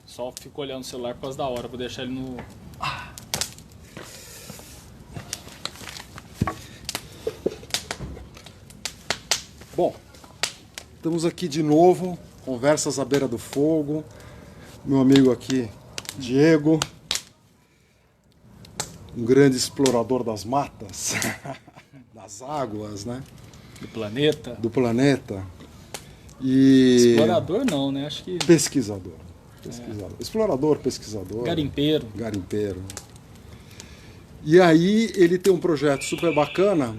Só fico olhando o celular por causa da hora. Vou deixar ele no... Bom, estamos aqui de novo, conversas à beira do fogo. Meu amigo aqui, Diego, um grande explorador das matas, das águas, né? Do planeta. Do planeta. E... Explorador não, né? Acho que... Pesquisador. Explorador, pesquisador. Garimpeiro. Garimpeiro. E aí ele tem um projeto super bacana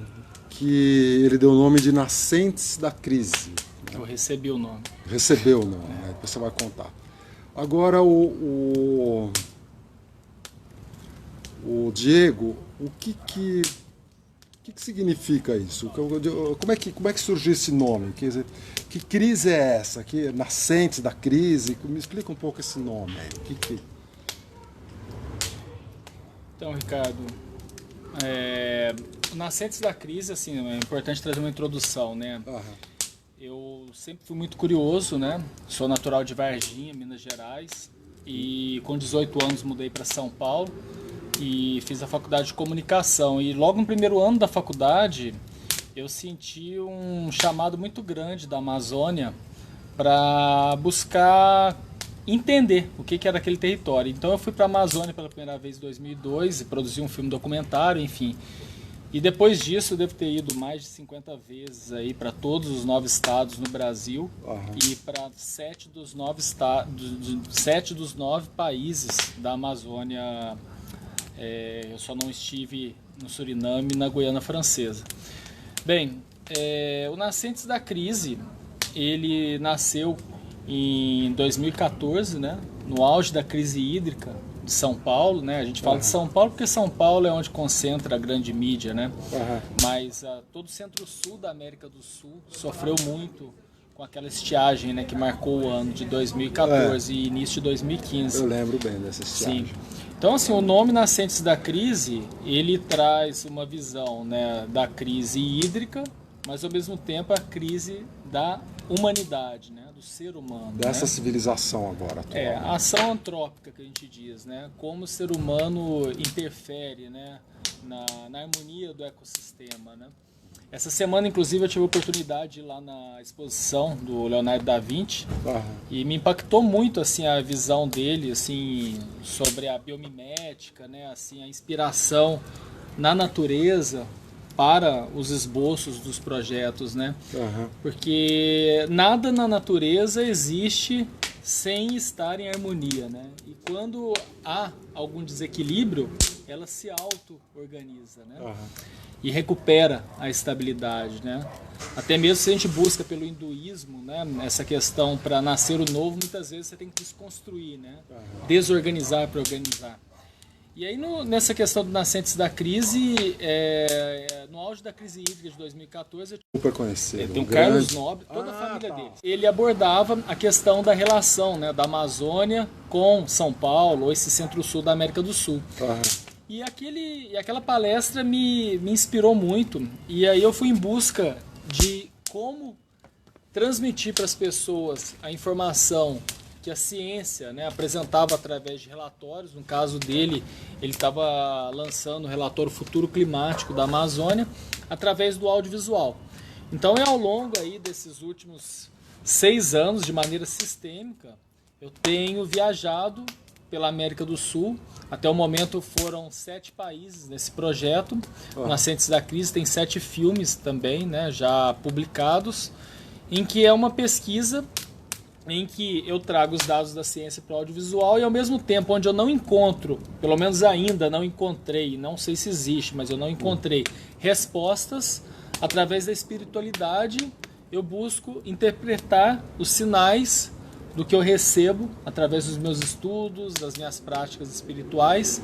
que ele deu o nome de Nascentes da Crise. Eu recebi o nome. Recebeu o nome, né? Depois você vai contar. Agora o Diego, o que significa isso? Como é que surgiu esse nome? Quer dizer, que crise é essa? Que Nascentes da Crise? Me explica um pouco esse nome aí. Então, Ricardo, Nascentes da Crise, assim, é importante trazer uma introdução, né? Aham. Eu sempre fui muito curioso, né? Sou natural de Varginha, Minas Gerais, e com 18 anos mudei para São Paulo e fiz a faculdade de comunicação. E logo no primeiro ano da faculdade, eu senti um chamado muito grande da Amazônia para buscar entender o que era aquele território. Então eu fui para a Amazônia pela primeira vez em 2002 e produzi um filme documentário, enfim. E depois disso eu devo ter ido mais de 50 vezes aí para todos os 9 estados no Brasil. Uhum. E para 7 dos 9 países da Amazônia. Eu só não estive no Suriname e na Guiana Francesa. Bem, o Nascentes da Crise, ele nasceu em 2014, né, no auge da crise hídrica de São Paulo, né? A gente fala de São Paulo porque São Paulo é onde concentra a grande mídia, né? Mas todo o centro-sul da América do Sul sofreu muito com aquela estiagem, né, que marcou o ano de 2014 e início de 2015. Eu lembro bem dessa estiagem. Sim. Então, assim, o nome Nascentes da Crise, ele traz uma visão, né, da crise hídrica, mas ao mesmo tempo a crise da humanidade, né, do ser humano. Dessa, né? Civilização agora atual. A ação antrópica que a gente diz, né, como o ser humano interfere, né, na harmonia do ecossistema, né. Essa semana, inclusive, eu tive a oportunidade de ir lá na exposição do Leonardo da Vinci e me impactou muito, assim, a visão dele, assim, sobre a biomimética, né, assim, a inspiração na natureza para os esboços dos projetos, né? Porque nada na natureza existe sem estar em harmonia, né? E quando há algum desequilíbrio, ela se auto-organiza, né? E recupera a estabilidade, né? Até mesmo se a gente busca pelo hinduísmo, né, essa questão para nascer o novo, muitas vezes você tem que desconstruir, né? Desorganizar para organizar. E aí nessa questão do Nascentes da Crise, no auge da crise hídrica de 2014, super conhecido. Tem o Carlos Nobre, toda a família dele. Ele abordava a questão da relação, né, da Amazônia com São Paulo, ou esse centro-sul da América do Sul. E aquela palestra me inspirou muito, e aí eu fui em busca de como transmitir para as pessoas a informação que a ciência, né, apresentava através de relatórios. No caso dele, ele estava lançando o relatório Futuro Climático da Amazônia através do audiovisual. Então ao longo aí desses últimos 6 anos, de maneira sistêmica, eu tenho viajado pela América do Sul. Até o momento foram 7 países nesse projeto. Nascentes da Crise tem 7 filmes também, né, já publicados, em que é uma pesquisa em que eu trago os dados da ciência para o audiovisual e, ao mesmo tempo, onde eu não encontro, pelo menos ainda não encontrei, não sei se existe, mas eu não encontrei respostas, através da espiritualidade, eu busco interpretar os sinais do que eu recebo através dos meus estudos, das minhas práticas espirituais,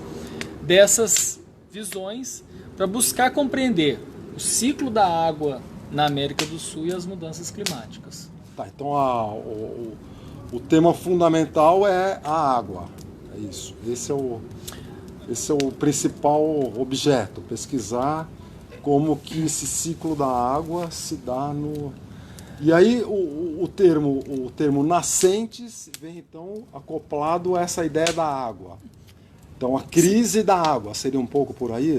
dessas visões, para buscar compreender o ciclo da água na América do Sul e as mudanças climáticas. Tá, então o tema fundamental é a água. É isso. Esse é o principal objeto, pesquisar como que esse ciclo da água se dá no... E aí o termo nascentes vem então acoplado a essa ideia da água. Então a crise da água seria um pouco por aí,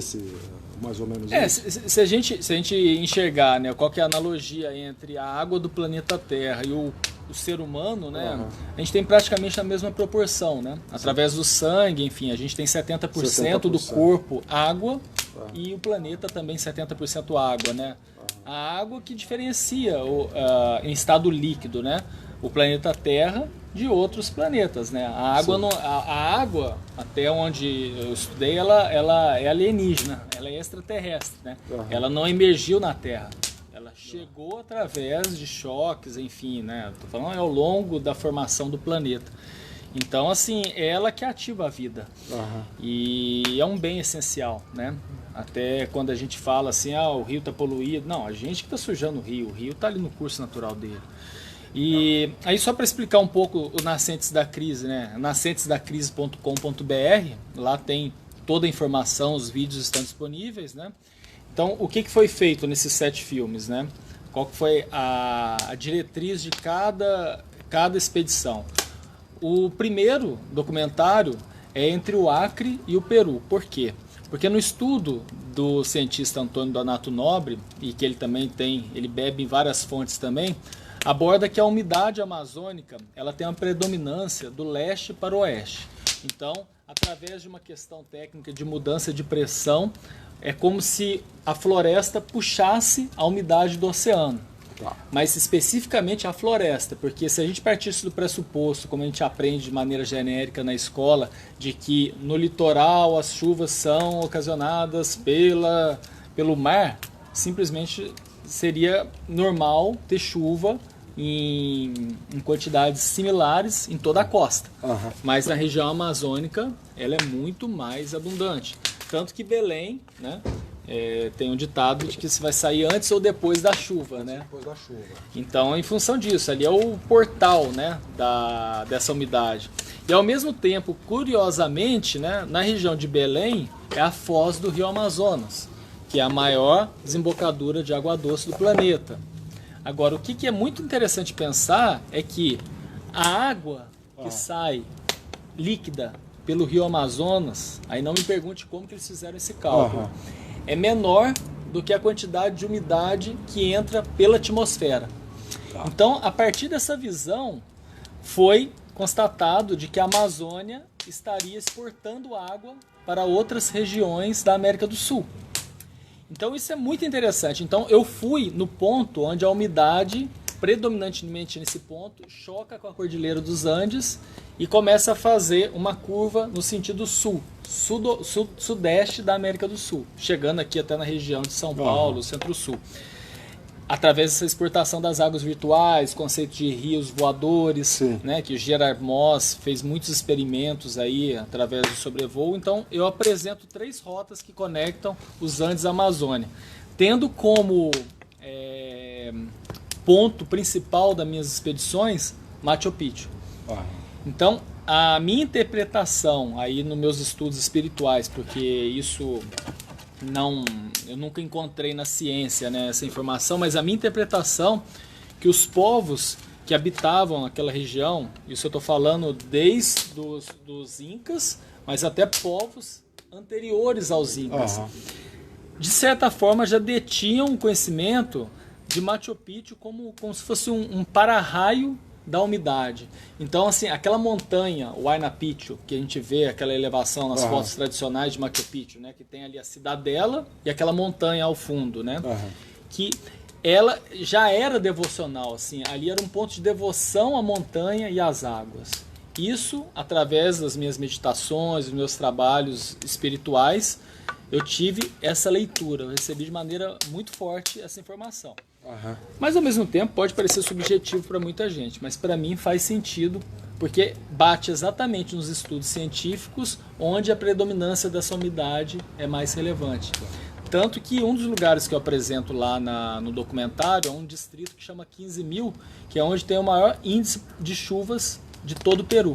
mais ou menos isso? Se a gente enxergar, né, qual que é a analogia entre a água do planeta Terra e o ser humano, né, a gente tem praticamente a mesma proporção, né? Através do sangue, enfim, a gente tem 70% do corpo água e o planeta também 70% água, né? A água que diferencia em estado líquido, né, o planeta Terra de outros planetas, né? A água, até onde eu estudei, ela é alienígena, ela é extraterrestre, né? Ela não emergiu na Terra, ela chegou através de choques, enfim, né? Tô falando ao longo da formação do planeta. Então, assim, é ela que ativa a vida. E é um bem essencial, né? Até quando a gente fala assim, o rio está poluído. Não, a gente que está sujando o rio está ali no curso natural dele. E aí, só para explicar um pouco o Nascentes da Crise, né? nascentesdacrise.com.br, lá tem toda a informação, os vídeos estão disponíveis, né? Então, o que foi feito nesses 7 filmes, né? Qual que foi a diretriz de cada expedição? O primeiro documentário é entre o Acre e o Peru. Por quê? Porque no estudo do cientista Antônio Donato Nobre, e que ele bebe em várias fontes também, aborda que a umidade amazônica ela tem uma predominância do leste para o oeste. Então, através de uma questão técnica de mudança de pressão, é como se a floresta puxasse a umidade do oceano. Mas especificamente a floresta, porque se a gente partisse do pressuposto, como a gente aprende de maneira genérica na escola, de que no litoral as chuvas são ocasionadas pelo mar, simplesmente seria normal ter chuva em quantidades similares em toda a costa. Mas na região amazônica ela é muito mais abundante. Tanto que Belém, né, tem um ditado de que se vai sair antes ou depois da chuva, né? Depois da chuva. Então, em função disso, ali é o portal, né, dessa umidade. E ao mesmo tempo, curiosamente, né, na região de Belém é a foz do Rio Amazonas, que é a maior desembocadura de água doce do planeta. Agora, o que é muito interessante pensar é que a água que sai líquida pelo Rio Amazonas, aí não me pergunte como que eles fizeram esse cálculo, é menor do que a quantidade de umidade que entra pela atmosfera. Então, a partir dessa visão, foi constatado de que a Amazônia estaria exportando água para outras regiões da América do Sul. Então, isso é muito interessante. Então, eu fui no ponto onde a umidade, predominantemente nesse ponto, choca com a Cordilheira dos Andes e começa a fazer uma curva no sentido sudeste da América do Sul, chegando aqui até na região de São Paulo, Centro-Sul. Através dessa exportação das águas virtuais, conceito de rios voadores, né, que o Gerard Moss fez muitos experimentos aí através do sobrevoo. Então, eu apresento 3 rotas que conectam os Andes à Amazônia, tendo como ponto principal das minhas expedições Machu Picchu. Então, a minha interpretação aí nos meus estudos espirituais, porque isso eu nunca encontrei na ciência, né, essa informação, mas a minha interpretação que os povos que habitavam aquela região, isso eu estou falando desde dos Incas, mas até povos anteriores aos Incas, de certa forma já detinham um conhecimento de Machu Picchu como se fosse um para-raio da umidade. Então, assim, aquela montanha, o Huayna Picchu, que a gente vê aquela elevação nas fotos tradicionais de Machu Picchu, né, que tem ali a cidadela e aquela montanha ao fundo, né, que ela já era devocional, assim, ali era um ponto de devoção à montanha e às águas. Isso, através das minhas meditações, dos meus trabalhos espirituais, eu tive essa leitura, eu recebi de maneira muito forte essa informação. Mas ao mesmo tempo pode parecer subjetivo para muita gente, mas para mim faz sentido, porque bate exatamente nos estudos científicos onde a predominância dessa umidade é mais relevante. Tanto que um dos lugares que eu apresento lá no documentário é um distrito que chama 15.000, que é onde tem o maior índice de chuvas de todo o Peru,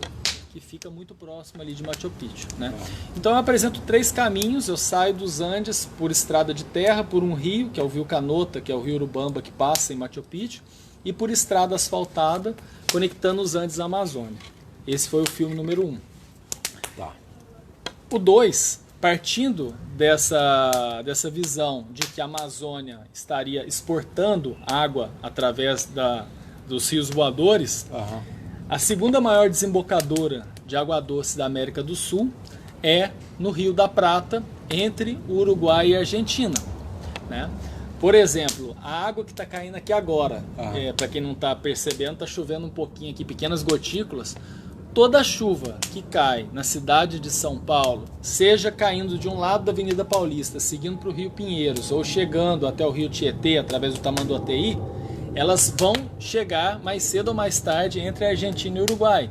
que fica muito próximo ali de Machu Picchu, né? Então eu apresento 3 caminhos. Eu saio dos Andes por estrada de terra, por um rio, que é o Rio Canota, que é o rio Urubamba que passa em Machu Picchu. e por estrada asfaltada, conectando os Andes à Amazônia. Esse foi o filme número 1. Tá. O 2, partindo dessa visão de que a Amazônia estaria exportando água através dos rios voadores, a segunda maior desembocadora de água doce da América do Sul é no Rio da Prata, entre o Uruguai e a Argentina, né? Por exemplo, a água que está caindo aqui agora, para quem não está percebendo, está chovendo um pouquinho aqui, pequenas gotículas. Toda a chuva que cai na cidade de São Paulo, seja caindo de um lado da Avenida Paulista, seguindo para o Rio Pinheiros, ou chegando até o Rio Tietê, através do Tamanduateí, elas vão chegar mais cedo ou mais tarde entre a Argentina e o Uruguai.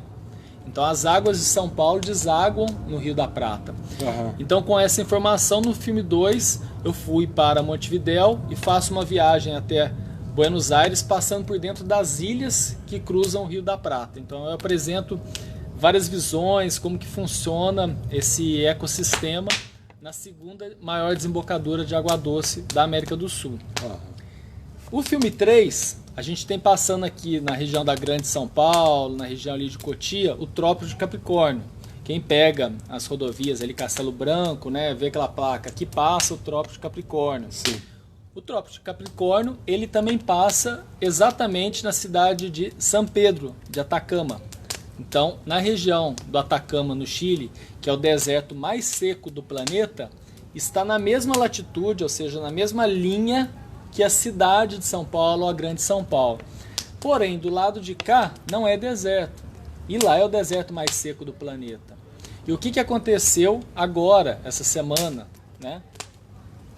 Então as águas de São Paulo desaguam no Rio da Prata. Então, com essa informação, no filme 2, eu fui para Montevidéu e faço uma viagem até Buenos Aires, passando por dentro das ilhas que cruzam o Rio da Prata. Então eu apresento várias visões, como que funciona esse ecossistema na segunda maior desembocadura de água doce da América do Sul. O filme 3, a gente tem passando aqui na região da Grande São Paulo, na região ali de Cotia, o Trópico de Capricórnio. Quem pega as rodovias ali, Castelo Branco, né, vê aquela placa, aqui passa o Trópico de Capricórnio. Sim. O Trópico de Capricórnio, ele também passa exatamente na cidade de São Pedro de Atacama. Então, na região do Atacama, no Chile, que é o deserto mais seco do planeta, está na mesma latitude, ou seja, na mesma linha que a cidade de São Paulo, a Grande São Paulo. Porém, do lado de cá, não é deserto. E lá é o deserto mais seco do planeta. E o que aconteceu agora, essa semana, né?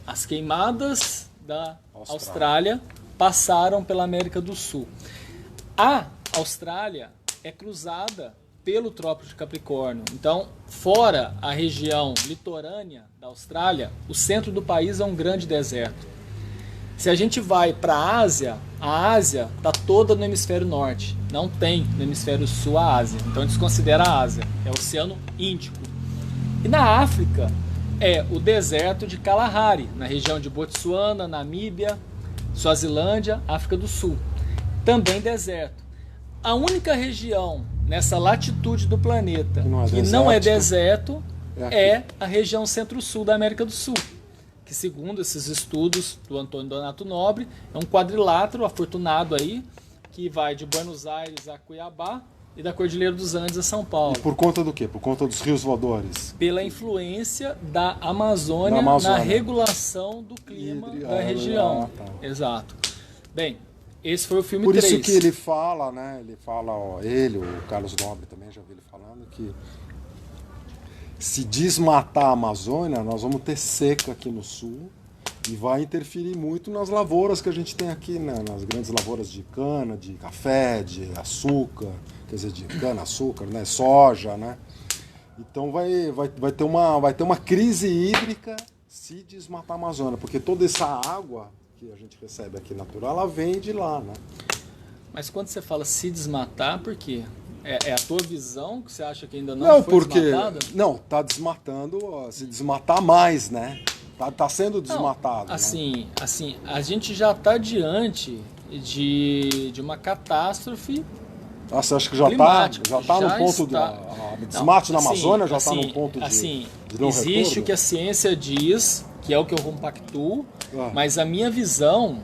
As queimadas da Austrália passaram pela América do Sul. A Austrália é cruzada pelo Trópico de Capricórnio. Então, fora a região litorânea da Austrália, o centro do país é um grande deserto. Se a gente vai para a Ásia está toda no hemisfério norte. Não tem no hemisfério sul a Ásia. Então, desconsidera a Ásia. É o Oceano Índico. E na África é o deserto de Kalahari, na região de Botsuana, Namíbia, Suazilândia, África do Sul. Também deserto. A única região nessa latitude do planeta que não é deserto é a região centro-sul da América do Sul, que, segundo esses estudos do Antônio Donato Nobre, é um quadrilátero afortunado aí, que vai de Buenos Aires a Cuiabá e da Cordilheira dos Andes a São Paulo. E por conta do quê? Por conta dos rios voadores? Pela influência da Amazônia na regulação do clima da região. Exato. Bem, esse foi o filme 3. Por isso que ele fala, né? Ele fala, o Carlos Nobre também, já vi ele falando, que se desmatar a Amazônia, nós vamos ter seca aqui no sul e vai interferir muito nas lavouras que a gente tem aqui, né? Nas grandes lavouras de cana, de café, de açúcar, quer dizer, de cana, açúcar, né? Soja, né? Então vai ter uma crise hídrica se desmatar a Amazônia, porque toda essa água que a gente recebe aqui natural, ela vem de lá, né? Mas quando você fala se desmatar, por quê? É a tua visão que você acha que ainda não foi desmatada? Não, tá desmatando, se desmatar mais, né? Tá sendo desmatado. Assim, a gente já está diante de uma catástrofe. Você acha que já está no ponto do desmate na Amazônia, já está no ponto de não existe retorno? O que a ciência diz, que é o que eu compactuo, mas a minha visão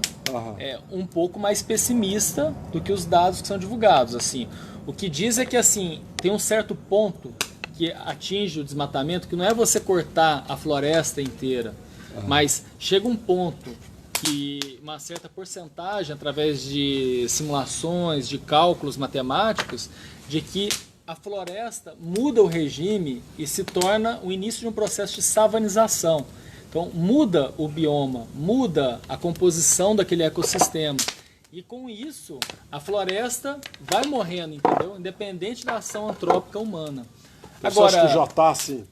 é um pouco mais pessimista do que os dados que são divulgados. Assim, o que diz é que assim, tem um certo ponto que atinge o desmatamento, que não é você cortar a floresta inteira, mas chega um ponto que uma certa porcentagem, através de simulações, de cálculos matemáticos, de que a floresta muda o regime e se torna o início de um processo de savanização. Então muda o bioma, muda a composição daquele ecossistema. E com isso, a floresta vai morrendo, entendeu? Independente da ação antrópica humana. Você acha que já está assim?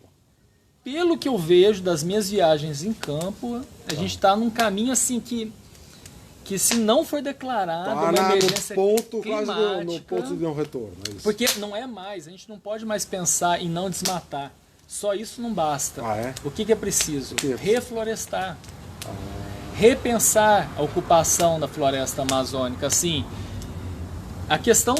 Pelo que eu vejo das minhas viagens em campo, a gente está num caminho assim que se não for declarado uma emergência climática, quase no ponto de um retorno. É isso. Porque não é mais, a gente não pode mais pensar em não desmatar. Só isso não basta. O que é preciso? Reflorestar. Repensar a ocupação da floresta amazônica. Assim, A questão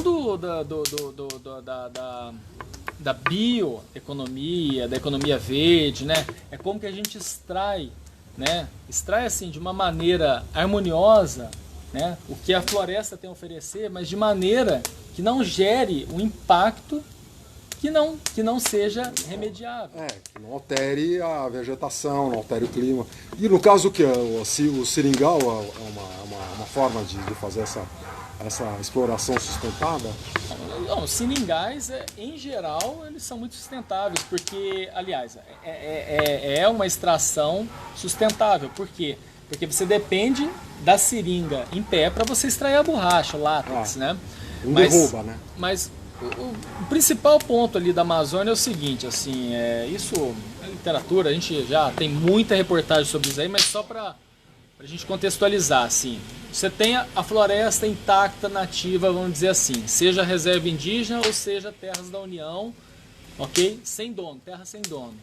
da bioeconomia, da economia verde, né? É como que a gente extrai, né? Extrai assim de uma maneira harmoniosa, né? O que a floresta tem a oferecer, mas de maneira que não gere um impacto que não seja remediável. Que não altere a vegetação, não altere o clima. E no caso que o seringal é uma forma de fazer essa exploração sustentável? Não, os seringais, em geral, eles são muito sustentáveis, porque, aliás, é uma extração sustentável. Por quê? Porque você depende da seringa em pé para você extrair a borracha, o látex, né? Derruba, né? Mas o principal ponto ali da Amazônia é o seguinte, assim, isso, a literatura, a gente já tem muita reportagem sobre isso aí, mas só para a gente contextualizar, assim, você tem a floresta intacta, nativa, vamos dizer assim, seja reserva indígena ou seja terras da União, ok? Sem dono, terra sem dono.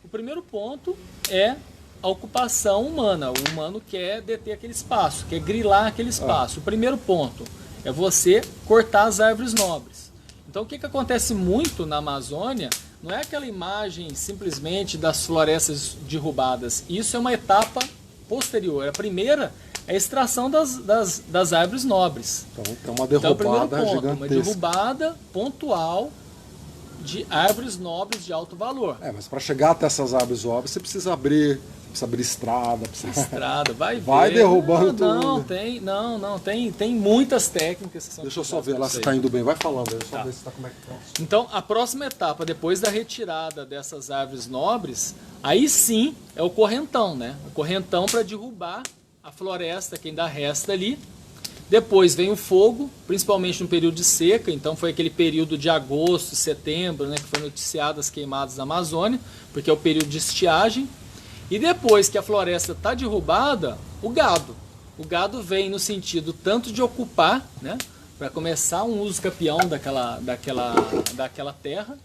O primeiro ponto é a ocupação humana. O humano quer deter aquele espaço, quer grilar aquele espaço. O primeiro ponto é você cortar as árvores nobres. Então o que acontece muito na Amazônia não é aquela imagem simplesmente das florestas derrubadas. Isso é uma etapa posterior. A primeira é a extração das árvores nobres. Então uma derrubada gigantesca. Uma derrubada pontual de árvores nobres de alto valor. Mas para chegar até essas árvores nobres você precisa abrir estrada. Estrada, vai derrubando tudo. Não, tem muitas técnicas que são. Deixa eu só ver lá se está indo bem. Vai falando, deixa eu só ver se está como é que tá. Então, a próxima etapa, depois da retirada dessas árvores nobres, aí sim é o correntão, né? O correntão para derrubar a floresta que ainda resta ali. Depois vem o fogo, principalmente no período de seca, então foi aquele período de agosto, setembro, né, que foi noticiado as queimadas na Amazônia, porque é o período de estiagem. E depois que a floresta está derrubada, o gado. O gado vem no sentido tanto de ocupar, né, para começar um uso capião daquela terra,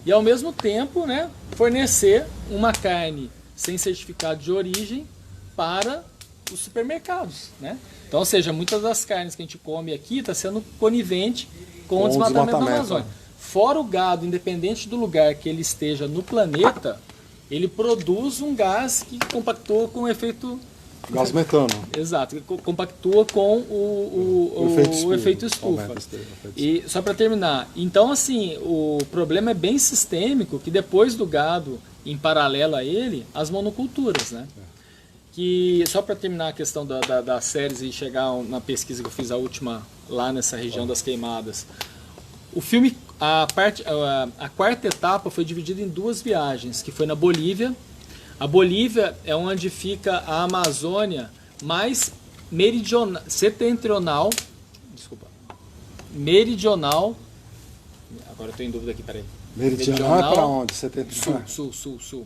e ao mesmo tempo, né, fornecer uma carne sem certificado de origem para os supermercados, né? Então, ou seja, muitas das carnes que a gente come aqui está sendo conivente com o desmatamento da Amazônia. Fora o gado, independente do lugar que ele esteja no planeta, ele produz um gás que compactua com o efeito... Gás metano. Exato, que compactua com o efeito estufa. E só para terminar, então assim, o problema é bem sistêmico, que depois do gado, em paralelo a ele, as monoculturas, né? Que, só para terminar a questão das séries e chegar na pesquisa que eu fiz a última lá nessa região das queimadas, o filme, a quarta etapa foi dividida em 2 viagens, que foi na Bolívia. A Bolívia é onde fica a Amazônia mais meridional, agora eu estou em dúvida aqui, peraí. Meridional é para onde? Sul.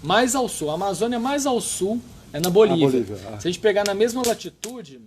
Mais ao sul, a Amazônia mais ao sul é na Bolívia. Se a gente pegar na mesma latitude,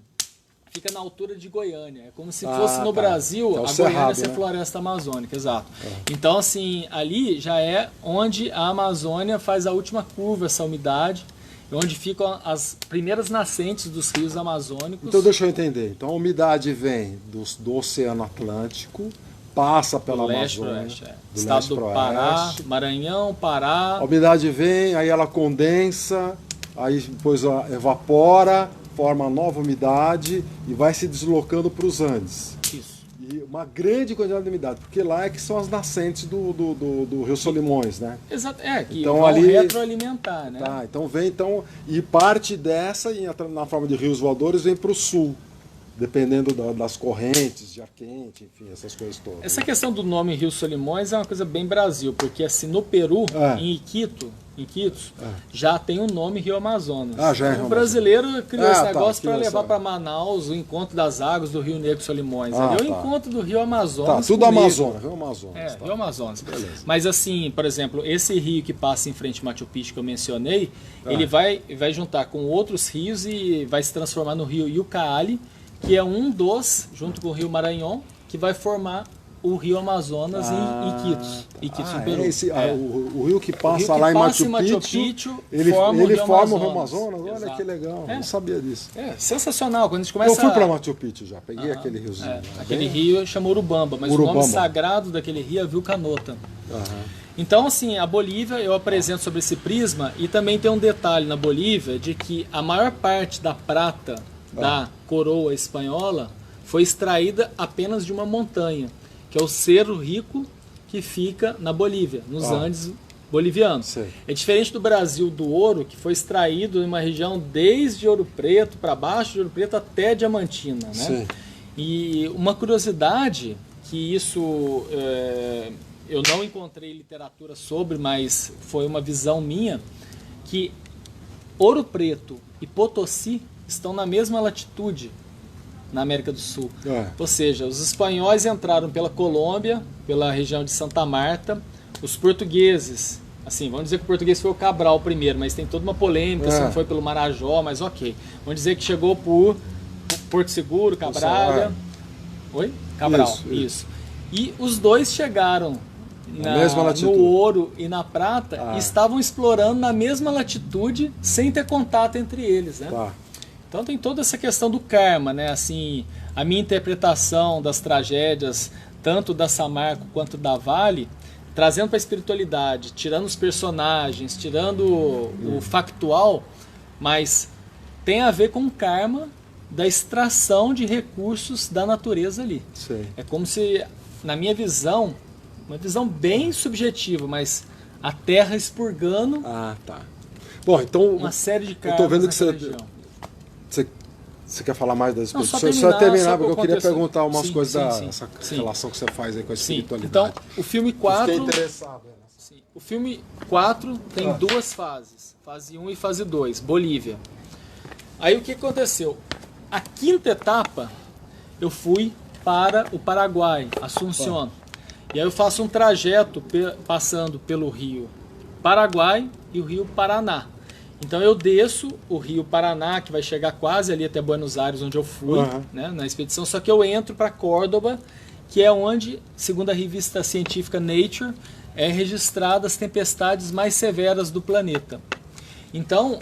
fica na altura de Goiânia. É como se fosse no Brasil, a Goiânia ser floresta amazônica, exato. Então, assim, ali já é onde a Amazônia faz a última curva, essa umidade, onde ficam as primeiras nascentes dos rios amazônicos. Então, deixa eu entender. Então, a umidade vem do Oceano Atlântico, passa pela Amazônia, do estado do Pará, Maranhão, Pará. A umidade vem, aí ela condensa, aí depois evapora, forma nova umidade e vai se deslocando para os Andes. Isso. E uma grande quantidade de umidade, porque lá é que são as nascentes do Rio Solimões, né? Exato, que então, vão ali, retroalimentar, né? Então vem, e parte dessa, na forma de rios voadores, vem para o sul. Dependendo das correntes, de ar quente, enfim, essas coisas todas. Essa questão do nome Rio Solimões é uma coisa bem Brasil, porque assim, no Peru, em Iquitos, já tem o nome Rio Amazonas. Já é Rio O brasileiro criou esse negócio para levar para Manaus o encontro das águas do Rio Negro Solimões. É o encontro do Rio Amazonas. Tudo Amazonas, Rio Amazonas. Rio Amazonas. Beleza. Mas assim, por exemplo, esse rio que passa em frente ao Machu Picchu que eu mencionei, ele vai juntar com outros rios e vai se transformar no rio Ucayali, que é um dos, junto com o rio Maranhão, que vai formar o rio Amazonas em Iquitos. Iquitos, no Peru. O rio que passa lá em Machu Picchu, ele forma o rio Amazonas? Olha, exato. Que legal, não sabia disso. Sensacional, quando a gente começa... Eu fui para Machu Picchu já, peguei aquele riozinho. Aquele rio chama Urubamba, mas o nome sagrado daquele rio é Vilcanota. Então, assim, a Bolívia, eu apresento sobre esse prisma, e também tem um detalhe na Bolívia de que a maior parte da prata da coroa espanhola foi extraída apenas de uma montanha, que é o Cerro Rico, que fica na Bolívia, nos Andes bolivianos. Sim. É diferente do Brasil do ouro, que foi extraído em uma região desde Ouro Preto para baixo de Ouro Preto até Diamantina, né? Sim. E uma curiosidade que isso eu não encontrei literatura sobre, mas foi uma visão minha, que Ouro Preto e Potosí estão na mesma latitude na América do Sul. Ou seja, os espanhóis entraram pela Colômbia, pela região de Santa Marta, os portugueses, assim, vamos dizer que o português foi o Cabral primeiro, mas tem toda uma polêmica, se não foi pelo Marajó, mas ok. Vamos dizer que chegou por Porto Seguro, Cabralha. Oi? Cabral, isso. E os dois chegaram no ouro e na prata e estavam explorando na mesma latitude sem ter contato entre eles, né? Então tem toda essa questão do karma, né? Assim, a minha interpretação das tragédias, tanto da Samarco quanto da Vale, trazendo para a espiritualidade, tirando os personagens, tirando o factual, mas tem a ver com o karma da extração de recursos da natureza ali. Sim. É como se, na minha visão, uma visão bem subjetiva, mas a Terra expurgando Bom, então, uma série de karmas. Eu tô vendo que você quer falar mais das expedições? Só terminar, porque eu queria perguntar umas coisas dessa relação que você faz aí com a espiritualidade. Então, o filme 4... Fiquei interessado. O filme 4 tem duas fases, fase 1 e fase 2, Bolívia. Aí o que aconteceu? A quinta etapa, eu fui para o Paraguai, Assunción. E aí eu faço um trajeto passando pelo rio Paraguai e o rio Paraná. Então eu desço o rio Paraná, que vai chegar quase ali até Buenos Aires, onde eu fui, né, na expedição, só que eu entro para Córdoba, que é onde, segundo a revista científica Nature, é registrada as tempestades mais severas do planeta. Então,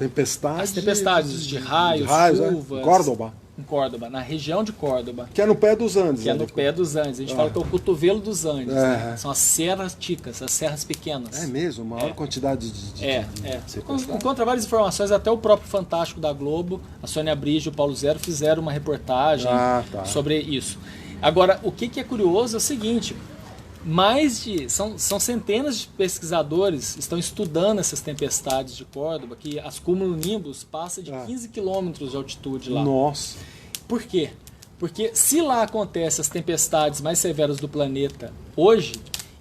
as tempestades de raios, chuvas... Em Córdoba, na região de Córdoba. Que é no pé dos Andes. Que é no pé dos Andes. A gente fala que é o cotovelo dos Andes. Né? São as serras ticas, as serras pequenas. É mesmo? Maior quantidade de encontra várias informações, até o próprio Fantástico da Globo, a Sônia Brige e o Paulo Zero fizeram uma reportagem sobre isso. Agora, o que é curioso é o seguinte... São centenas de pesquisadores estão estudando essas tempestades de Córdoba, que as cumulonimbus passam de 15 quilômetros de altitude lá. Nossa! Por quê? Porque se lá acontecem as tempestades mais severas do planeta hoje,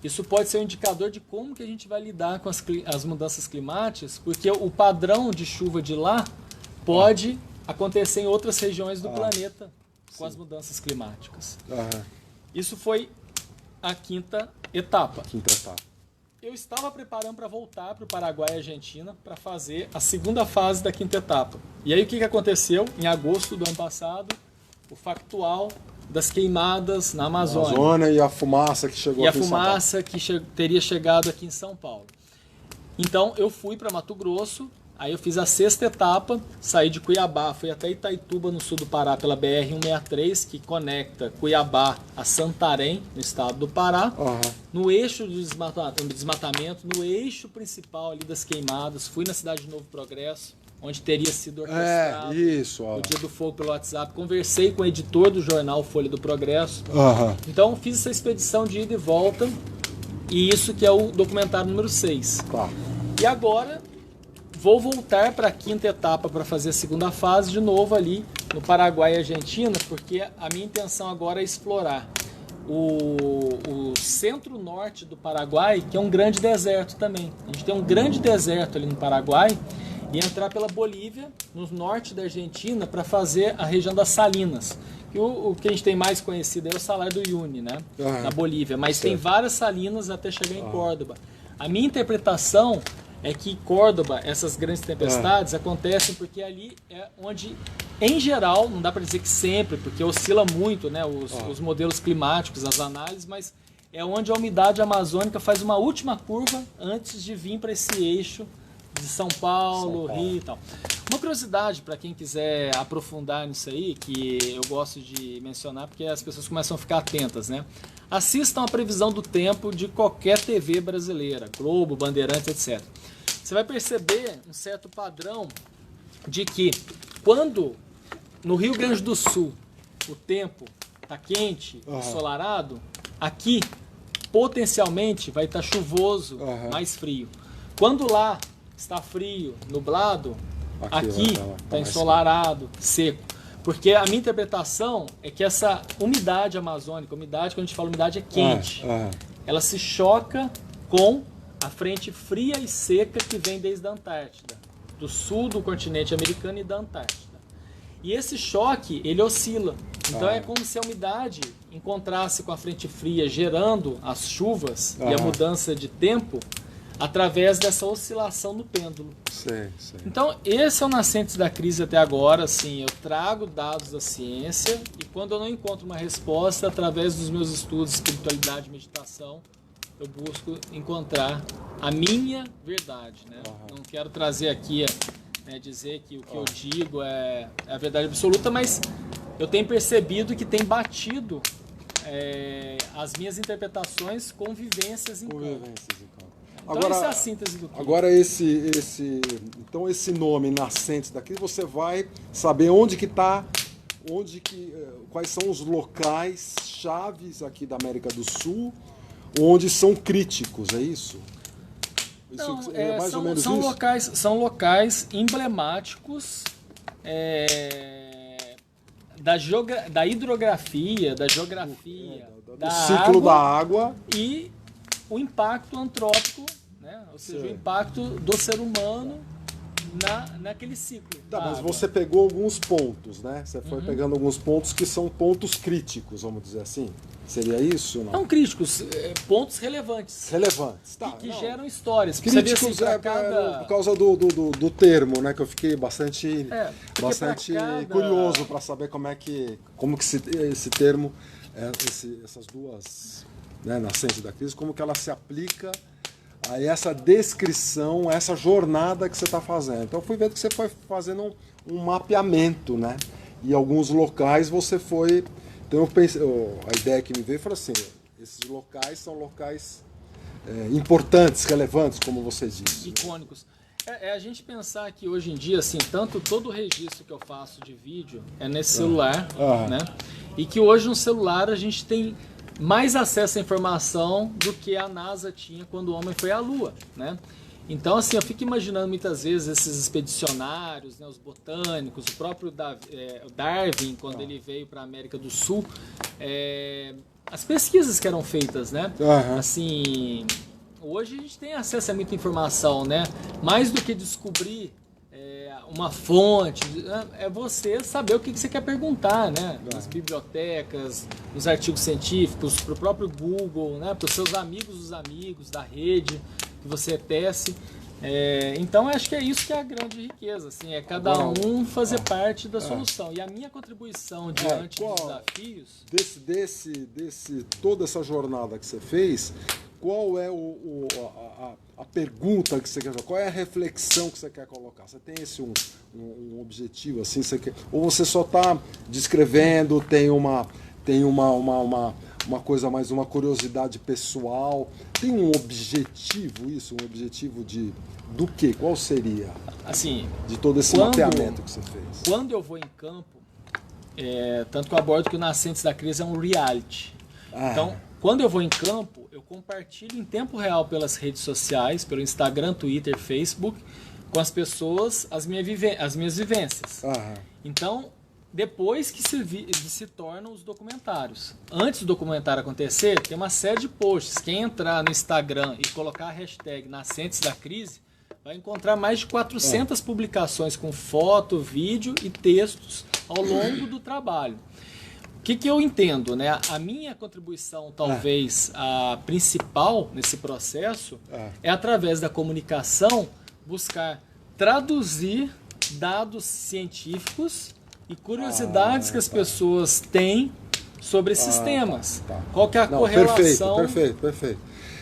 isso pode ser um indicador de como que a gente vai lidar com as mudanças climáticas, porque o padrão de chuva de lá pode acontecer em outras regiões do planeta com as mudanças climáticas. Isso foi a quinta etapa. Eu estava preparando para voltar para o Paraguai e Argentina para fazer a segunda fase da quinta etapa. E aí o que aconteceu? Em agosto do ano passado, o factual das queimadas na Amazônia. E a fumaça que chegou aqui em São Paulo. E a fumaça que teria chegado aqui em São Paulo. Então eu fui para Mato Grosso. Aí eu fiz a sexta etapa, saí de Cuiabá, fui até Itaituba, no sul do Pará, pela BR-163, que conecta Cuiabá a Santarém, no estado do Pará. No eixo de desmatamento, no eixo principal ali das queimadas, fui na cidade de Novo Progresso, onde teria sido orquestrado o Dia do Fogo pelo WhatsApp. Conversei com o editor do jornal Folha do Progresso. Então fiz essa expedição de ida e volta, e isso que é o documentário número 6. E agora... vou voltar para a quinta etapa para fazer a segunda fase de novo ali no Paraguai e Argentina, porque a minha intenção agora é explorar o centro-norte do Paraguai, que é um grande deserto também. A gente tem um grande deserto ali no Paraguai, e entrar pela Bolívia, no norte da Argentina, para fazer a região das Salinas. Que o que a gente tem mais conhecido é o Salar do Uyuni, né? Na Bolívia, mas tem várias salinas até chegar em Córdoba. A minha interpretação é que Córdoba, essas grandes tempestades acontecem porque ali é onde, em geral, não dá para dizer que sempre, porque oscila muito, né, os modelos climáticos, as análises, mas é onde a umidade amazônica faz uma última curva antes de vir para esse eixo de São Paulo, Rio e tal. Uma curiosidade para quem quiser aprofundar nisso aí, que eu gosto de mencionar porque as pessoas começam a ficar atentas, né? Assistam a previsão do tempo de qualquer TV brasileira, Globo, Bandeirantes, etc. Você vai perceber um certo padrão de que quando no Rio Grande do Sul o tempo está quente, ensolarado, aqui potencialmente vai estar chuvoso, mais frio. Quando lá está frio, nublado, aqui está ensolarado, seco. Porque a minha interpretação é que essa umidade amazônica, umidade, quando a gente fala umidade, é quente. Ela se choca com a frente fria e seca que vem desde a Antártida, do sul do continente americano e da Antártida. E esse choque, ele oscila. Então é como se a umidade encontrasse com a frente fria, gerando as chuvas e a mudança de tempo através dessa oscilação no pêndulo. Então, esse é o Nascentes da Crise até agora. Assim, eu trago dados da ciência e quando eu não encontro uma resposta, através dos meus estudos de espiritualidade e meditação, eu busco encontrar a minha verdade, né? Não quero trazer aqui, dizer que o que eu digo é a verdade absoluta, mas eu tenho percebido que tem batido as minhas interpretações com vivências em campo. Então, agora, essa é a síntese do que... Agora, então esse nome Nascentes da Crise, você vai saber onde que está, quais são os locais chaves aqui da América do Sul, onde são críticos, é isso? Não, mais ou menos isso? São locais emblemáticos da hidrografia, da geografia, do ciclo da água e o impacto antrópico, né? Ou seja, o impacto do ser humano naquele ciclo. Tá, mas você pegou alguns pontos, né? Você foi pegando alguns pontos que são pontos críticos, vamos dizer assim. Seria isso? Não críticos, pontos relevantes. Relevantes, tá. Que geram histórias. Críticos assim, por causa do termo, né? Que eu fiquei bastante curioso para saber como que esse termo, essas duas, né, Nascentes da Crise, como que ela se aplica a essa descrição, a essa jornada que você está fazendo. Então eu fui vendo que você foi fazendo um mapeamento, né? E alguns locais você foi... Então eu pensei, a ideia que me veio foi assim, esses locais são locais importantes, relevantes, como você disse. Icônicos. A gente pensar que hoje em dia, assim, todo o registro que eu faço de vídeo é nesse celular, né? E que hoje no celular a gente tem mais acesso à informação do que a NASA tinha quando o homem foi à Lua, né? Então, assim, eu fico imaginando muitas vezes esses expedicionários, né, os botânicos, o próprio Darwin, quando ele veio para a América do Sul, as pesquisas que eram feitas, né? Assim, hoje a gente tem acesso a muita informação, né? Mais do que descobrir uma fonte, é você saber o que você quer perguntar, né? Nas bibliotecas, nos artigos científicos, para o próprio Google, né? Para os seus amigos dos amigos, da rede que você tece. Então, acho que é isso que é a grande riqueza, assim, é cada um fazer parte da solução. E a minha contribuição diante dos desafios... Toda essa jornada que você fez, qual é a pergunta que você quer fazer? Qual é a reflexão que você quer colocar? Você tem um objetivo assim? Ou você só está descrevendo, tem uma coisa mais, uma curiosidade pessoal? Tem um objetivo isso? Um objetivo do quê? Qual seria? Assim, de todo esse mapeamento que você fez? Quando eu vou em campo, tanto que eu abordo que o Nascentes da Crise é um reality. Então, quando eu vou em campo, eu compartilho em tempo real pelas redes sociais, pelo Instagram, Twitter, Facebook, com as pessoas as minhas vivências. Então, depois que se tornam os documentários. Antes do documentário acontecer, tem uma série de posts. Quem entrar no Instagram e colocar a hashtag Nascentes da Crise, vai encontrar mais de 400 publicações com foto, vídeo e textos ao longo do trabalho. O que eu entendo, né? A minha contribuição, talvez a principal nesse processo, é através da comunicação buscar traduzir dados científicos e curiosidades que as pessoas têm sobre esses temas. Tá. Qual que é a correlação? Perfeito.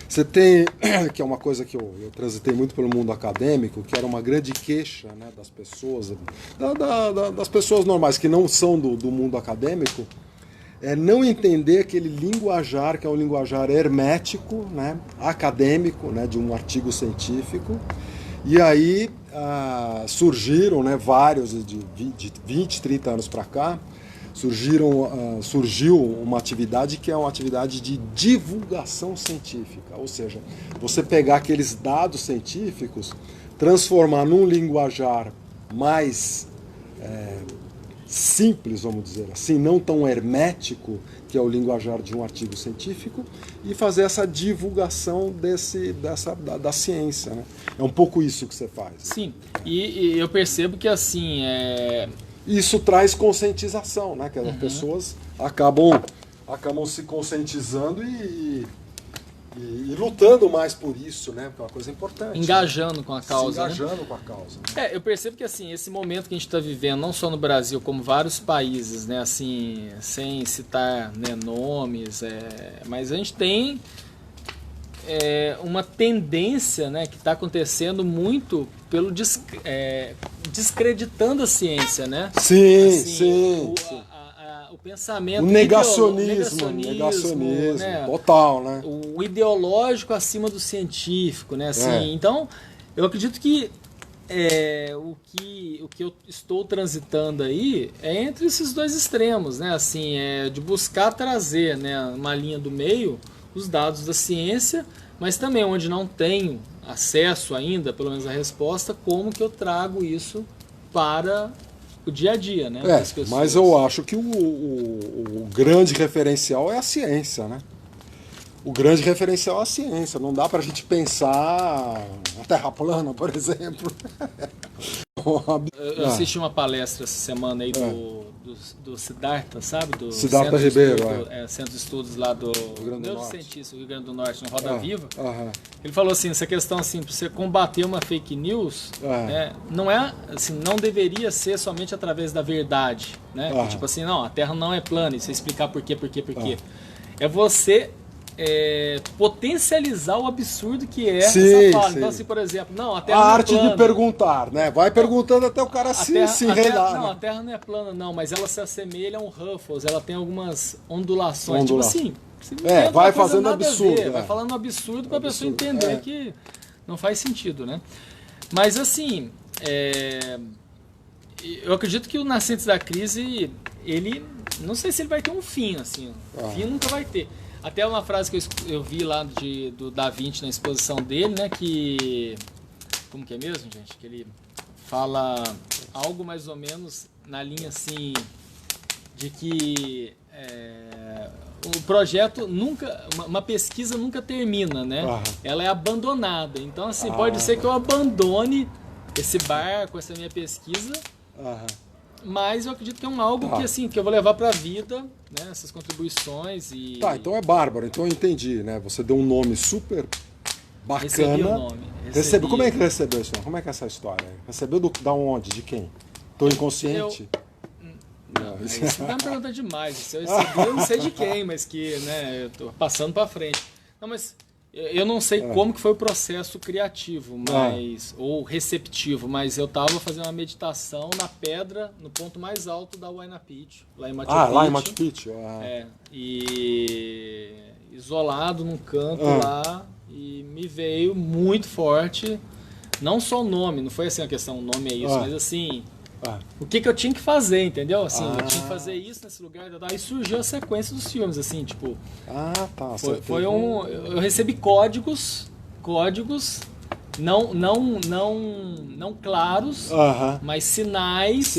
Você tem, que é uma coisa que eu transitei muito pelo mundo acadêmico, que era uma grande queixa, né, das pessoas, das pessoas normais que não são do mundo acadêmico, é não entender aquele linguajar, que é um linguajar hermético, né, acadêmico, né, de um artigo científico. E aí surgiram, né, vários, de 20, 30 anos para cá, surgiu uma atividade que é uma atividade de divulgação científica, ou seja, você pegar aqueles dados científicos, transformar num linguajar mais simples, vamos dizer assim, não tão hermético, que é o linguajar de um artigo científico, e fazer essa divulgação da ciência, né? É um pouco isso que você faz. Sim, e eu percebo que assim, isso traz conscientização, né? Que as pessoas acabam se conscientizando e lutando mais por isso, né? Porque é uma coisa importante. Engajando com a causa. Engajando com a causa. Né? Eu percebo que assim, esse momento que a gente está vivendo, não só no Brasil, como vários países, né? Assim, sem citar, né, nomes, mas a gente tem uma tendência, né, que está acontecendo muito pelo descreditando a ciência, né? Sim. O pensamento, o negacionismo, né? Total, né? O ideológico acima do científico, né? Assim, então, eu acredito que o que eu estou transitando aí é entre esses dois extremos, né? Assim, de buscar trazer, né, uma linha do meio, os dados da ciência, mas também onde não tenho acesso ainda, pelo menos a resposta, como que eu trago isso para o dia a dia, né? Mas eu acho que o grande referencial é a ciência, né? O grande referencial é a ciência. Não dá pra gente pensar a Terra plana, por exemplo. Eu assisti uma palestra essa semana aí do Siddhartha, sabe? Do Siddhartha Ribeiro, Centro de Estudos lá do Neurocientista do Rio Grande do Norte, no Roda Viva. Ele falou assim, essa questão assim, para você combater uma fake news, não é assim, não deveria ser somente através da verdade, né? Tipo assim, não, a Terra não é plana, e você explicar por quê. É você potencializar o absurdo que é essa fala. Então, assim, por exemplo, não, a Terra a não é arte plana. De perguntar, né? Vai perguntando até o cara se enredar. Não, a Terra não é plana, não, mas ela se assemelha a um Ruffles, ela tem algumas ondulações. Tipo assim, vai fazendo absurdo. Vai falando absurdo para a pessoa entender que não faz sentido, né? Mas, assim, eu acredito que o Nascentes da Crise, ele, não sei se ele vai ter um fim, assim. Fim nunca vai ter. Até uma frase que eu vi lá do Da Vinci na exposição dele, né, que... Como que é mesmo, gente? Que ele fala algo mais ou menos na linha, assim, de que o projeto nunca... Uma pesquisa nunca termina, né? Ela é abandonada. Então, assim, pode ser que eu abandone esse barco, essa minha pesquisa... Mas eu acredito que é algo que, assim, que eu vou levar para a vida, né, essas contribuições e... Então é bárbaro, então eu entendi, né? Você deu um nome super bacana. Recebi o nome. Como é que recebeu isso? Como é que é essa história? Recebeu da onde? De quem? Tô inconsciente? Não, isso tá me perguntando demais. Se eu recebi, eu não sei de quem, mas que, né, eu tô passando para frente. Não, mas... Eu não sei como que foi o processo criativo, ou receptivo, mas eu estava fazendo uma meditação na pedra, no ponto mais alto da Huayna Picchu, lá em Machu Picchu. Lá em Machu Picchu. E isolado num canto lá, e me veio muito forte, não só o nome, não foi assim a questão, o nome é isso, mas assim... O que eu tinha que fazer, entendeu? Assim, eu tinha que fazer isso nesse lugar. Aí surgiu a sequência dos filmes, assim, tipo... Foi eu recebi códigos não claros, mas sinais...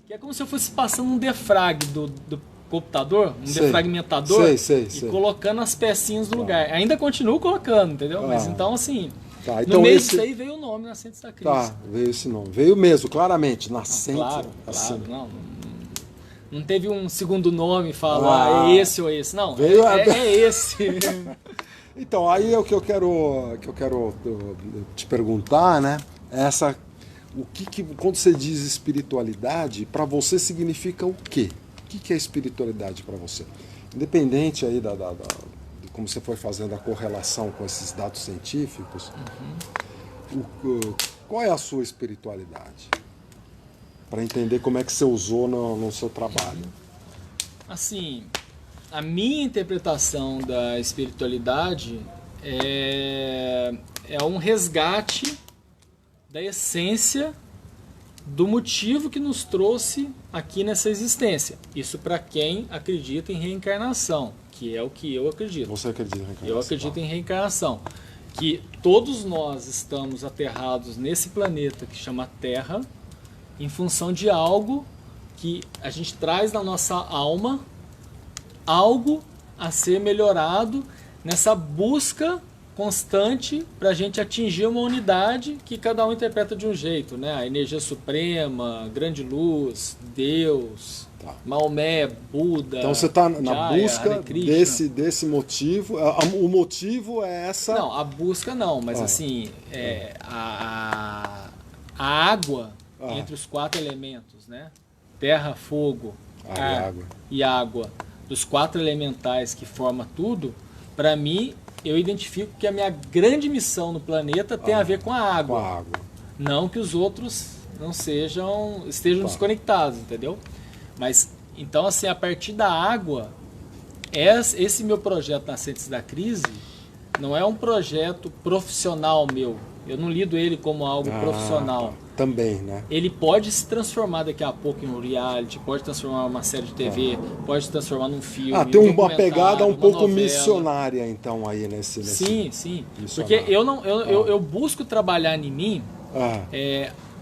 Que é como se eu fosse passando um defrag do computador, defragmentador, e colocando as pecinhas no lugar. Ainda continuo colocando, entendeu? Mas então, assim... Então no meio disso aí veio o nome Nascentes da Crise. Veio esse nome. Veio mesmo, claramente. Nascentes. Claro. Não teve um segundo nome falar é esse ou esse. Não, veio é esse. Então, aí é o que eu quero te perguntar, né? O que quando você diz espiritualidade, para você significa o quê? que é espiritualidade para você? Independente aí de como você foi fazendo a correlação com esses dados científicos, qual é a sua espiritualidade? Para entender como é que você usou no seu trabalho. Assim, a minha interpretação da espiritualidade é um resgate da essência do motivo que nos trouxe aqui nessa existência. Isso para quem acredita em reencarnação, que é o que eu acredito. Você acredita em reencarnação? Eu acredito em reencarnação. Que todos nós estamos aterrados nesse planeta que chama Terra em função de algo que a gente traz na nossa alma, algo a ser melhorado nessa busca constante para a gente atingir uma unidade que cada um interpreta de um jeito, né? A energia suprema, grande luz, Deus, Maomé, Buda. Então você está na Jaya, busca desse motivo. O motivo é essa. Não, a busca não, mas assim, a água entre os 4 elementos, né? Terra, fogo, ar e água, dos 4 elementais que formam tudo, para mim, eu identifico que a minha grande missão no planeta tem a ver com a água. Com a água. Não que os outros não estejam desconectados, entendeu? Mas, então, assim, a partir da água, esse meu projeto Nascentes da Crise não é um projeto profissional meu. Eu não lido ele como algo profissional. Também, né? Ele pode se transformar daqui a pouco em um reality, pode transformar numa série de TV, pode se transformar num filme. Tem uma pegada um pouco novela. Missionária, então, aí nesse... Sim. Porque eu busco trabalhar em mim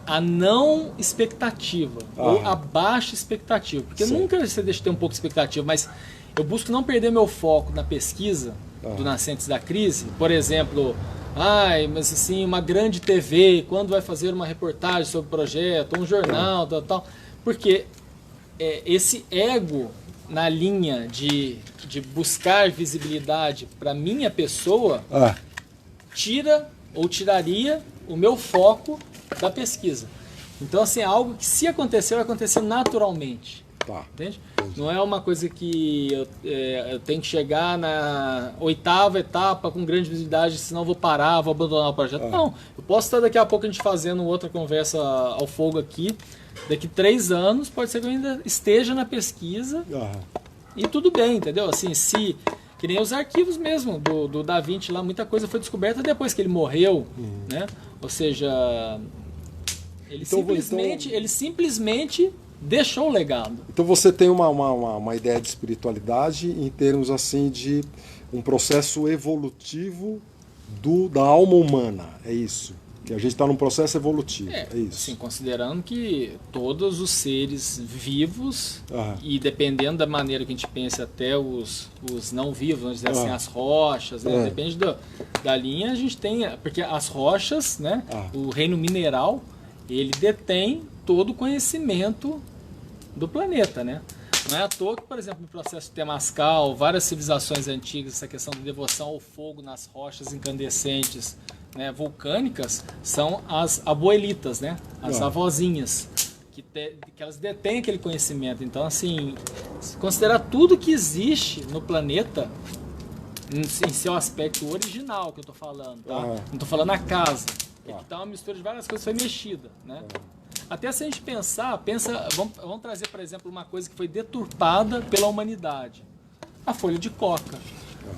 a não expectativa, ou a baixa expectativa. Porque nunca você deixa de ter um pouco de expectativa, mas eu busco não perder meu foco na pesquisa do Nascentes da Crise. Por exemplo... mas assim, uma grande TV, quando vai fazer uma reportagem sobre o projeto, um jornal, tal. Porque esse ego na linha de buscar visibilidade para minha pessoa tiraria o meu foco da pesquisa. Então, assim, é algo que se acontecer, vai acontecer naturalmente. Entende? Não é uma coisa que eu tenho que chegar na 8ª etapa com grande visibilidade, senão eu vou parar, vou abandonar o projeto. Não, eu posso estar daqui a pouco a gente fazendo outra conversa ao fogo aqui, daqui 3 anos, pode ser que eu ainda esteja na pesquisa e tudo bem, entendeu? Assim, que nem os arquivos mesmo do Da Vinci lá, muita coisa foi descoberta depois que ele morreu, né? Ou seja, ele simplesmente deixou o legado. Então você tem uma ideia de espiritualidade em termos assim de um processo evolutivo da alma humana, é isso? Que a gente está num processo evolutivo, é isso? Sim, considerando que todos os seres vivos, e dependendo da maneira que a gente pense, até os não vivos, vamos dizer assim, as rochas, né? Depende da linha, a gente tem, porque as rochas, né? O reino mineral, ele detém todo o conhecimento do planeta, né? Não é à toa que, por exemplo, no processo temascal, várias civilizações antigas, essa questão de devoção ao fogo nas rochas incandescentes, né, vulcânicas, são as abuelitas, né? As avózinhas, que elas detêm aquele conhecimento. Então, assim, se considerar tudo que existe no planeta em seu aspecto original, que eu estou falando, tá? Não estou falando a casa, que tá uma mistura de várias coisas, foi mexida, né? Até se a gente vamos trazer, por exemplo, uma coisa que foi deturpada pela humanidade. A folha de coca.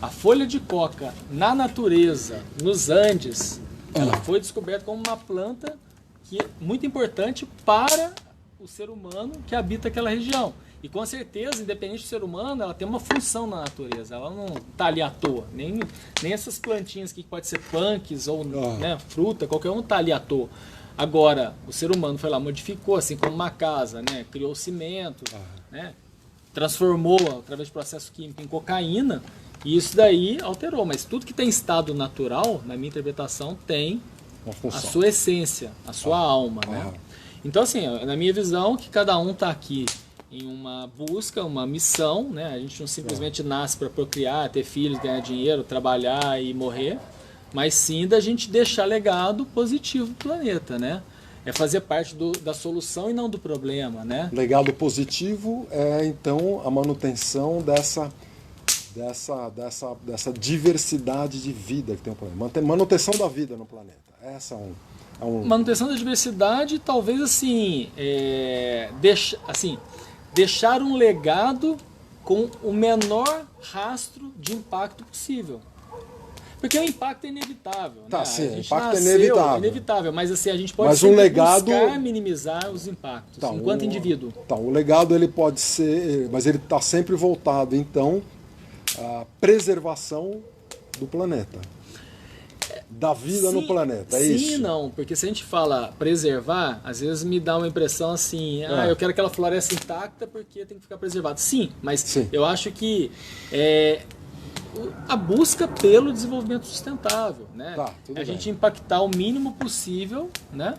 A folha de coca, na natureza, nos Andes, ela foi descoberta como uma planta que é muito importante para o ser humano que habita aquela região. E com certeza, independente do ser humano, ela tem uma função na natureza. Ela não está ali à toa. Nem essas plantinhas que pode ser punks ou né, fruta, qualquer um está ali à toa. Agora, o ser humano foi lá, modificou, assim como uma casa, né? Criou cimento, né? Transformou, através de processo químico, em cocaína, e isso daí alterou. Mas tudo que tem estado natural, na minha interpretação, tem a sua essência, a sua alma, né? Então, assim, na minha visão, que cada um está aqui em uma busca, uma missão, né? A gente não simplesmente nasce para procriar, ter filhos, ganhar dinheiro, trabalhar e morrer, mas sim da gente deixar legado positivo no planeta, né? é fazer parte da solução e não do problema, né? Legado positivo é, então, a manutenção dessa diversidade de vida que tem o planeta. Manutenção da vida no planeta. Essa é um... Manutenção da diversidade, talvez assim, deixar um legado com o menor rastro de impacto possível. Porque o impacto é inevitável. Tá, né? sim, o impacto é inevitável, mas assim, a gente pode sempre buscar minimizar os impactos, tá, enquanto indivíduo. Tá, o legado ele pode ser, mas ele está sempre voltado, então, à preservação do planeta. Da vida no planeta, é isso? Sim e não, porque se a gente fala preservar, às vezes me dá uma impressão assim, eu quero aquela floresta intacta porque tem que ficar preservado. Sim, mas eu acho que a busca pelo desenvolvimento sustentável, né? Tá, tudo a bem. gente impactar o mínimo possível, né?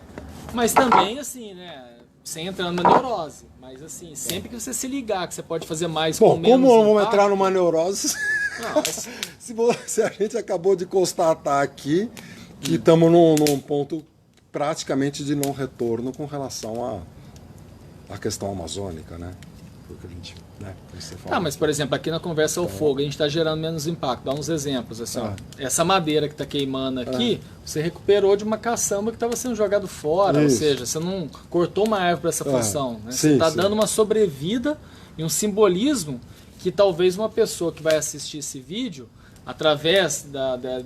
Mas também assim, né? Sem entrar numa neurose, mas assim, sempre que você se ligar que você pode fazer mais com menos como impacto, vamos entrar numa neurose? Não, mas... se a gente acabou de constatar aqui que estamos num ponto praticamente de não retorno com relação à questão amazônica, né? Porque a gente, né? Você fala. mas por exemplo, aqui na conversa ao fogo, a gente está gerando menos impacto. Dá uns exemplos. Assim, ó, essa madeira que está queimando aqui, você recuperou de uma caçamba que estava sendo jogado fora. Isso. Ou seja, você não cortou uma árvore para essa função. Né? Sim, você está sim. dando uma sobrevida e um simbolismo que talvez uma pessoa que vai assistir esse vídeo, através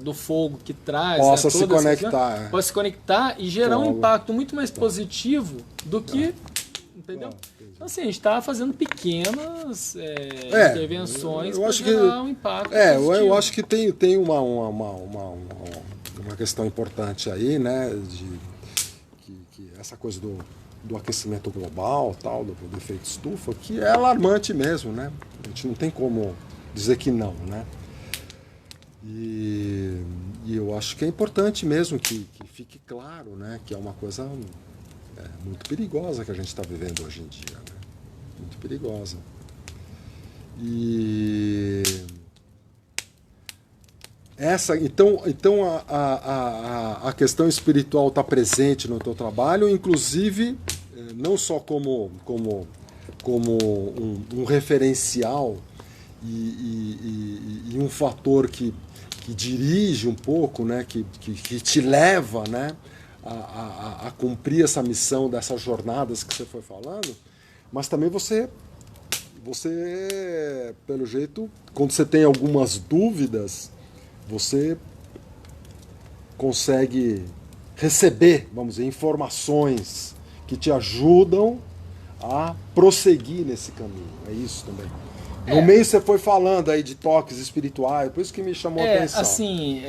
do fogo que traz, possa né, se conectar. possa se conectar e gerar um impacto muito mais positivo do que... Entendeu? Então, assim, a gente está fazendo pequenas intervenções para gerar um impacto positivo. Eu acho que tem uma questão importante aí, né? Que essa coisa do aquecimento global, tal, do efeito estufa, que é alarmante mesmo, né? A gente não tem como dizer que não, né? E eu acho que é importante mesmo que fique claro, né? Que é uma coisa muito perigosa que a gente está vivendo hoje em dia, né? Muito perigosa. E então a questão espiritual está presente no teu trabalho, inclusive não só como um referencial e um fator que dirige um pouco, né? Que te leva, né? A cumprir essa missão dessas jornadas que você foi falando, mas também você, pelo jeito, quando você tem algumas dúvidas, você consegue receber, vamos dizer, informações que te ajudam a prosseguir nesse caminho. É isso também. No meio você foi falando aí de toques espirituais, por isso que me chamou a atenção. Assim,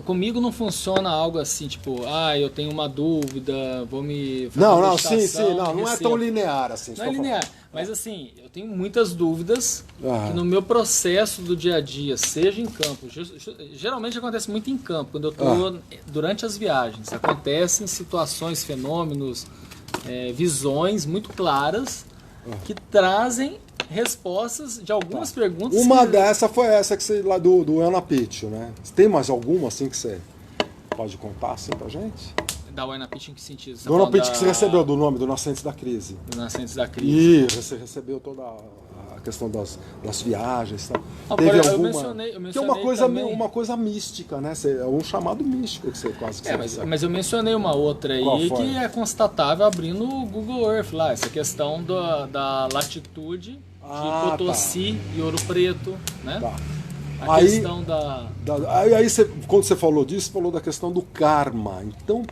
comigo não funciona algo assim, tipo, eu tenho uma dúvida, vou me fazer não é tão linear assim. Não é linear, mas assim, eu tenho muitas dúvidas que no meu processo do dia a dia, seja em campo, geralmente acontece muito em campo, quando eu estou durante as viagens, acontecem situações, fenômenos, visões muito claras que trazem respostas de algumas perguntas. Uma dessa foi essa que você lá do Ana Pitch, né? Tem mais alguma assim que você pode contar assim pra gente? Da Ana Pitch em que sentido? Do Ana Pitch que você recebeu do nome do Nascentes da Crise. Do Nascentes da Crise. E você recebeu toda a questão das viagens, tá? Teve alguma? Eu mencionei que é uma coisa mística, né? É um chamado místico que você quase que mas eu mencionei uma outra aí que é constatável abrindo o Google Earth lá, essa questão da latitude de Potosí e Ouro Preto, né? Tá. A questão Aí quando você falou disso, falou da questão do karma. Então,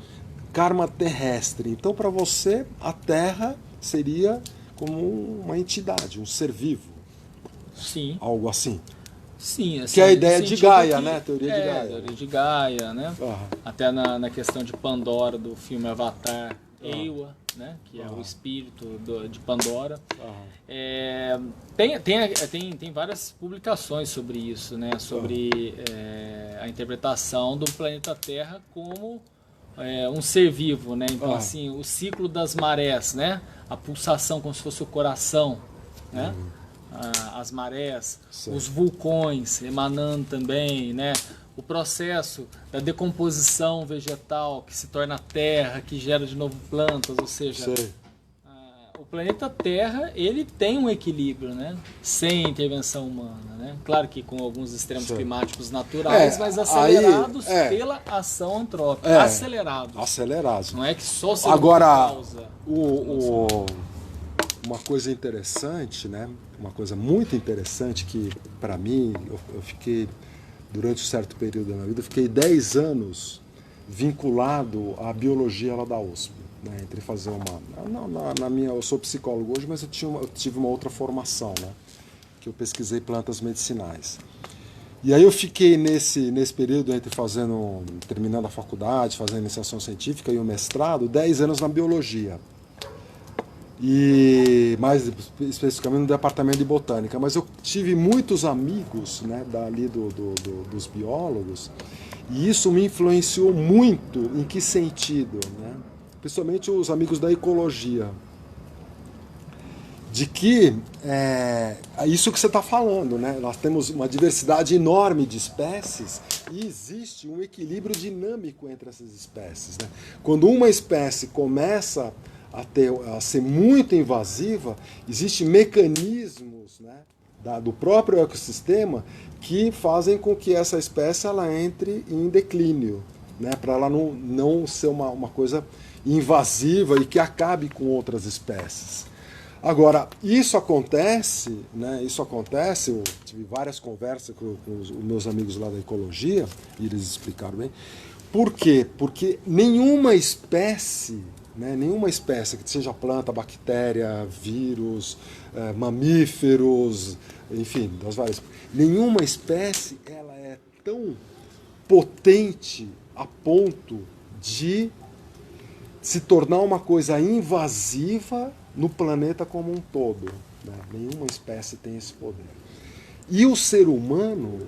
karma terrestre. Então, para você, a Terra seria como uma entidade, um ser vivo. Sim. Algo assim. Sim, assim, que é a ideia de Gaia, né? Teoria de Gaia. Teoria de Gaia, né? Até na questão de Pandora, do filme Avatar, Ewa, né? Que é o espírito de Pandora. Tem várias publicações sobre isso, né? Sobre a interpretação do planeta Terra como um ser vivo, né? Então, assim, o ciclo das marés, né? A pulsação como se fosse o coração, né? as marés, Certo. os vulcões emanando também, né? O processo da decomposição vegetal que se torna terra, que gera de novo plantas, ou seja, Sei. o planeta Terra ele tem um equilíbrio, né? Sem intervenção humana, né? Claro que com alguns extremos Sei. climáticos naturais, É, mas acelerados aí, pela ação antrópica. É. Acelerados. Acelerados. Não é que só o ser humano Agora, causa. uma coisa interessante, né? Uma coisa muito interessante que, para mim, eu fiquei, durante um certo período da minha vida, eu fiquei 10 anos vinculado à biologia lá da USP. Né? Entre fazer eu sou psicólogo hoje, mas eu tive uma outra formação, né? Que eu pesquisei plantas medicinais. E aí eu fiquei nesse período entre terminando a faculdade, fazendo iniciação científica e o mestrado, 10 anos na biologia. E mais especificamente no departamento de botânica. Mas eu tive muitos amigos, né, dali dos biólogos, e isso me influenciou muito. Em que sentido? Né? Principalmente os amigos da ecologia. De que é isso que você está falando, né? Nós temos uma diversidade enorme de espécies e existe um equilíbrio dinâmico entre essas espécies. Né? Quando uma espécie começa a ser muito invasiva, existem mecanismos, né, do próprio ecossistema que fazem com que essa espécie ela entre em declínio, né, para ela não ser uma coisa invasiva e que acabe com outras espécies. Agora, isso acontece, eu tive várias conversas com os meus amigos lá da ecologia, e eles explicaram bem. Por quê? Porque nenhuma espécie, que seja planta, bactéria, vírus, mamíferos, enfim, das várias, nenhuma espécie ela é tão potente a ponto de se tornar uma coisa invasiva no planeta como um todo. Né? Nenhuma espécie tem esse poder. E o ser humano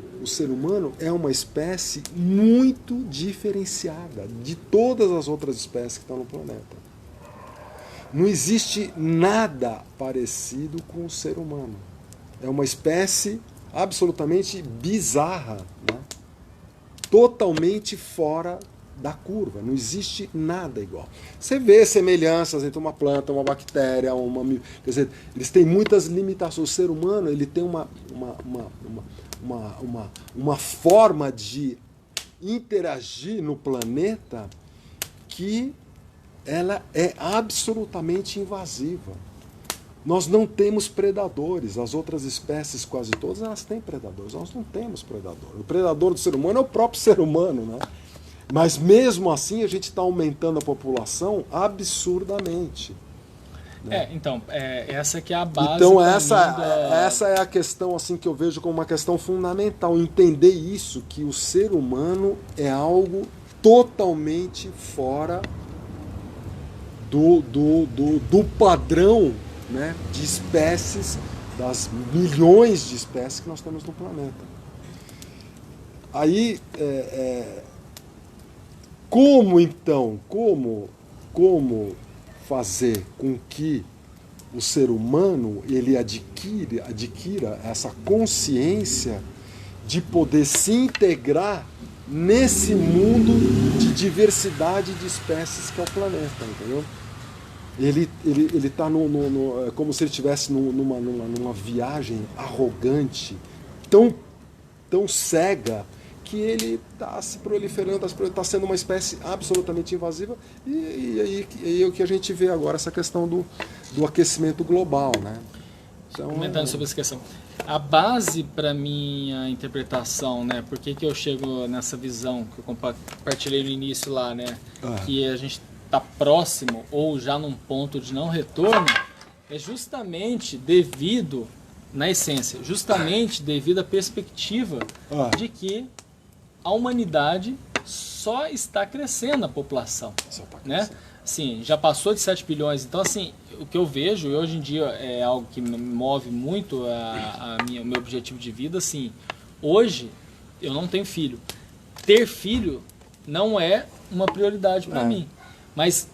é uma espécie muito diferenciada de todas as outras espécies que estão no planeta. Não existe nada parecido com o ser humano. É uma espécie absolutamente bizarra, né? Totalmente fora da curva. Não existe nada igual. Você vê semelhanças entre uma planta, uma bactéria, quer dizer, eles têm muitas limitações. O ser humano ele tem uma forma de interagir no planeta que ela é absolutamente invasiva. Nós não temos predadores. As outras espécies, quase todas, elas têm predadores. Nós não temos predador. O predador do ser humano é o próprio ser humano, né? Mas mesmo assim a gente está aumentando a população absurdamente. Né? Então, essa que é a base. Então essa é a questão assim, que eu vejo como uma questão fundamental. Entender isso, que o ser humano é algo totalmente fora do padrão, né, de espécies, das milhões de espécies que nós temos no planeta. Aí, como fazer com que o ser humano ele adquira essa consciência de poder se integrar nesse mundo de diversidade de espécies que é o planeta, entendeu? Ele está como se ele estivesse numa viagem arrogante, tão cega, que ele está se proliferando, está sendo uma espécie absolutamente invasiva, e aí é o que a gente vê agora, essa questão do aquecimento global. Né? Então, comentando sobre essa questão. A base para minha interpretação, né, por que eu chego nessa visão que eu compartilhei no início lá, né, que a gente está próximo ou já num ponto de não retorno, é justamente devido, na essência, justamente devido à perspectiva de que a humanidade só está crescendo a população, né? Assim, já passou de 7 bilhões, então assim, o que eu vejo, e hoje em dia é algo que me move muito o meu objetivo de vida, assim, hoje eu não tenho filho. Ter filho não é uma prioridade para mim, mas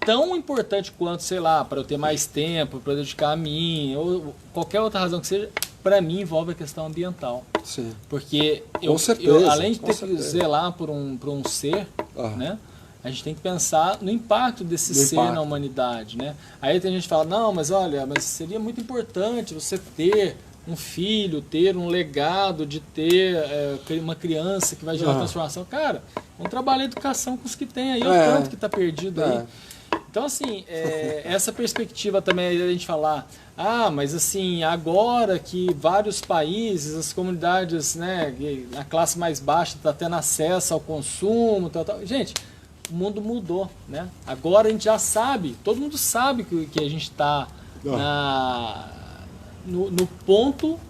tão importante quanto, sei lá, para eu ter mais tempo, para dedicar a mim, ou qualquer outra razão que seja, para mim envolve a questão ambiental. Sim. Porque além de ter que zelar por um ser, né, a gente tem que pensar no impacto desse ser na humanidade, né? Aí tem gente que fala, não, mas olha, mas seria muito importante você ter um filho, ter um legado de ter uma criança que vai gerar transformação. Cara, vamos trabalhar a educação com os que tem aí, o tanto que está perdido aí. Então, assim, essa perspectiva também a gente falar, mas assim, agora que vários países, as comunidades, né, a classe mais baixa está tendo acesso ao consumo, tal. Gente, o mundo mudou, né? Agora a gente já sabe, todo mundo sabe que a gente está no ponto,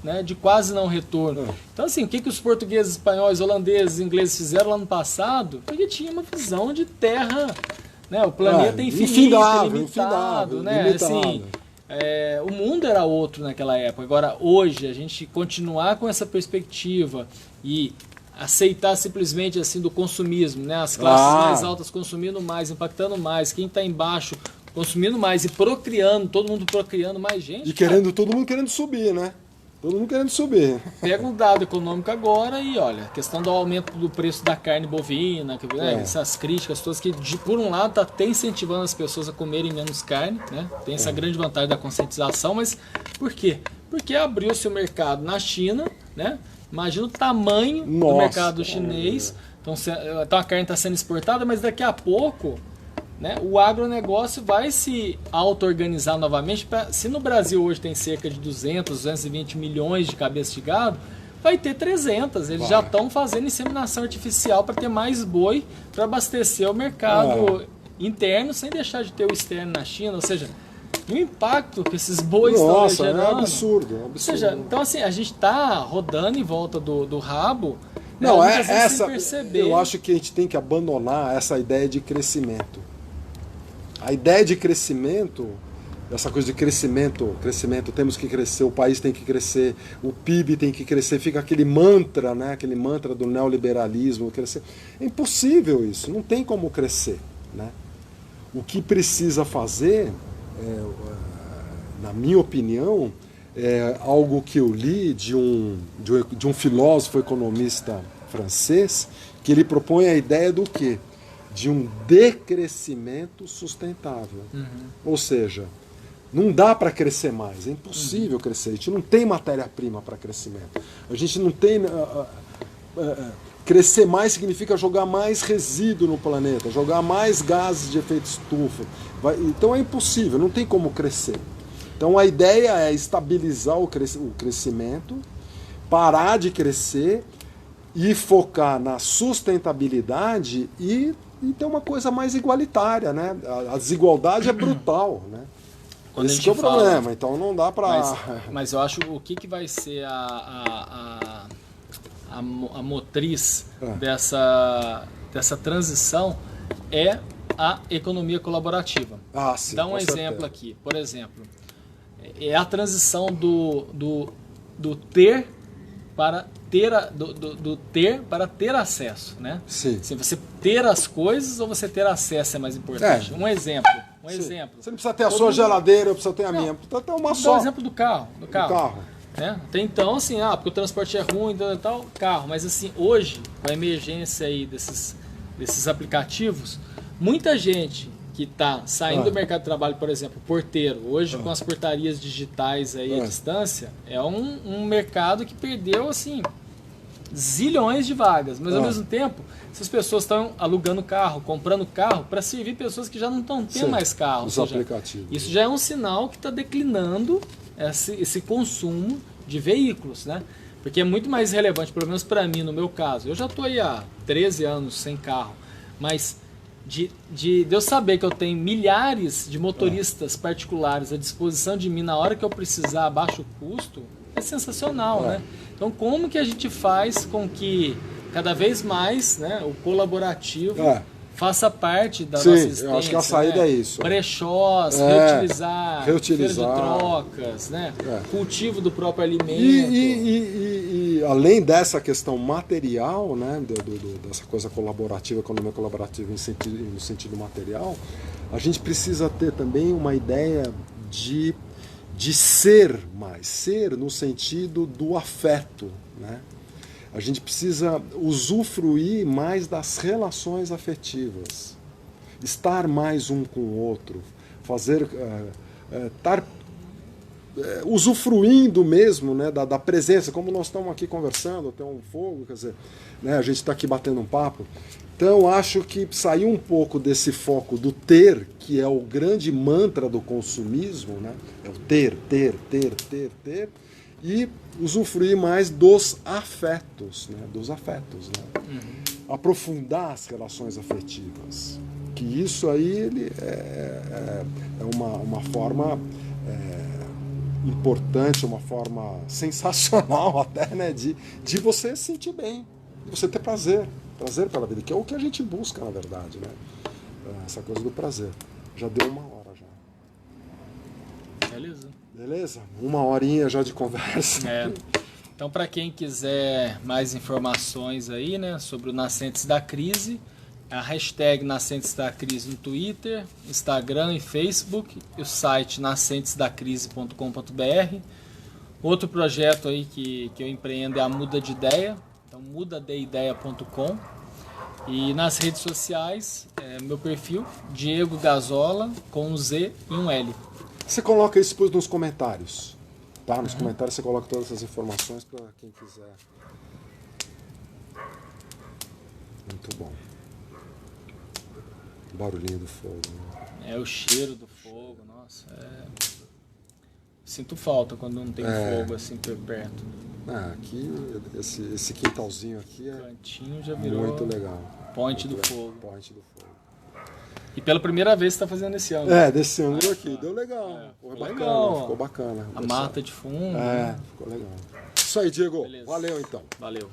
né, de quase não retorno. Então, assim, o que os portugueses, espanhóis, holandeses, ingleses fizeram lá no passado? Porque tinha uma visão de terra, né? O planeta infinito, ilimitado, né? Assim, o mundo era outro naquela época. Agora, hoje, a gente continuar com essa perspectiva e aceitar simplesmente assim do consumismo, né? As classes mais altas consumindo mais, impactando mais, quem está embaixo consumindo mais e procriando, todo mundo procriando mais gente. E todo mundo querendo subir, né? Todo mundo querendo subir. Pega um dado econômico agora e olha, questão do aumento do preço da carne bovina, essas críticas todas que, por um lado, está até incentivando as pessoas a comerem menos carne, né? Tem essa grande vantagem da conscientização, mas por quê? Porque abriu-se o mercado na China, né? Imagina o tamanho do mercado chinês. Então a carne está sendo exportada, mas daqui a pouco, né, o agronegócio vai se auto-organizar novamente. Se no Brasil hoje tem cerca de 220 milhões de cabeças de gado, vai ter 300. Eles já estão fazendo inseminação artificial para ter mais boi para abastecer o mercado interno, sem deixar de ter o externo na China. Ou seja, o impacto que esses bois estão gerando. É absurdo. Ou seja, então assim, a gente está rodando em volta do rabo. Não, sem perceber. Eu acho que a gente tem que abandonar essa ideia de crescimento. A ideia de crescimento, essa coisa de crescimento, temos que crescer, o país tem que crescer, o PIB tem que crescer, fica aquele mantra, né? Aquele mantra do neoliberalismo, crescer. É impossível isso, não tem como crescer, né? O que precisa fazer, na minha opinião, é algo que eu li de um filósofo economista francês, que ele propõe a ideia do quê? De um decrescimento sustentável. Ou seja, não dá para crescer mais, é impossível crescer. A gente não tem matéria-prima para crescimento. A gente não tem... crescer mais significa jogar mais resíduo no planeta, jogar mais gases de efeito estufa. Então é impossível, não tem como crescer. Então a ideia é estabilizar o crescimento, parar de crescer e focar na sustentabilidade e ter uma coisa mais igualitária, né? A desigualdade é brutal, né? Esse é o problema, então não dá para... Mas eu acho o que vai ser a motriz dessa transição é a economia colaborativa. Sim, dá um exemplo aqui, por exemplo, é a transição do ter para ter acesso, né? Sim. Se você ter as coisas ou você ter acesso é mais importante. Um exemplo. Você não precisa ter a sua geladeira, eu preciso ter a minha. Precisa ter uma só. Dá o exemplo do carro. Né? Até então, assim, porque o transporte é ruim, tal, carro. Mas assim, hoje, com a emergência aí desses aplicativos, muita gente que está saindo do mercado de trabalho, por exemplo, porteiro, hoje com as portarias digitais aí à distância, é um mercado que perdeu, assim, zilhões de vagas. Mas ao mesmo tempo, essas pessoas estão alugando carro, comprando carro para servir pessoas que já não estão tendo mais carro. Os aplicativos. Isso já é um sinal que está declinando esse consumo de veículos, né? Porque é muito mais relevante, pelo menos para mim, no meu caso. Eu já estou aí há 13 anos sem carro, mas de eu saber que eu tenho milhares de motoristas particulares à disposição de mim na hora que eu precisar a baixo custo, é sensacional, né? Então, como que a gente faz com que cada vez mais, né, o colaborativo faça parte da nossa existência? Eu acho que a saída é isso. Brechós, reutilizar, feira de trocas, né? Cultivo do próprio alimento. E além dessa questão material, né, dessa coisa colaborativa, economia colaborativa no sentido material, a gente precisa ter também uma ideia de ser mais, ser no sentido do afeto, né? A gente precisa usufruir mais das relações afetivas, estar mais um com o outro, fazer, estar usufruindo mesmo, né, da presença, como nós estamos aqui conversando, tem um fogo, quer dizer, né, a gente está aqui batendo um papo. Então, acho que saiu um pouco desse foco do ter, que é o grande mantra do consumismo, né? É o ter, e usufruir mais dos afetos, né? Né? Aprofundar as relações afetivas. Que isso aí ele é uma forma importante, uma forma sensacional até, né? De você se sentir bem, de você ter prazer pela vida, que é o que a gente busca, na verdade, né? Essa coisa do prazer. Já deu 1 hora já. Beleza? 1 horinha já de conversa. Então, para quem quiser mais informações aí, né, sobre o Nascentes da Crise, a hashtag Nascentes da Crise no Twitter, Instagram e Facebook, e o site nascentesdacrise.com.br. Outro projeto aí que eu empreendo é a Muda de Ideia, então mudadeideia.com. E nas redes sociais, meu perfil, Diego Gazola, com um Z e um L. Você coloca isso depois nos comentários, tá? Nos comentários você coloca todas essas informações para quem quiser. Muito bom. O barulhinho do fogo, né? O cheiro do fogo, nossa. Sinto falta quando não tem fogo assim por perto. Aqui, esse quintalzinho aqui cantinho já virou muito legal. Ponte do Fogo. Ponte do Fogo. E pela primeira vez você está fazendo esse ângulo. Desse ângulo aqui. Deu legal. Ficou bacana. A mata de fundo. Ficou legal. Isso aí, Diego. Beleza. Valeu então. Valeu.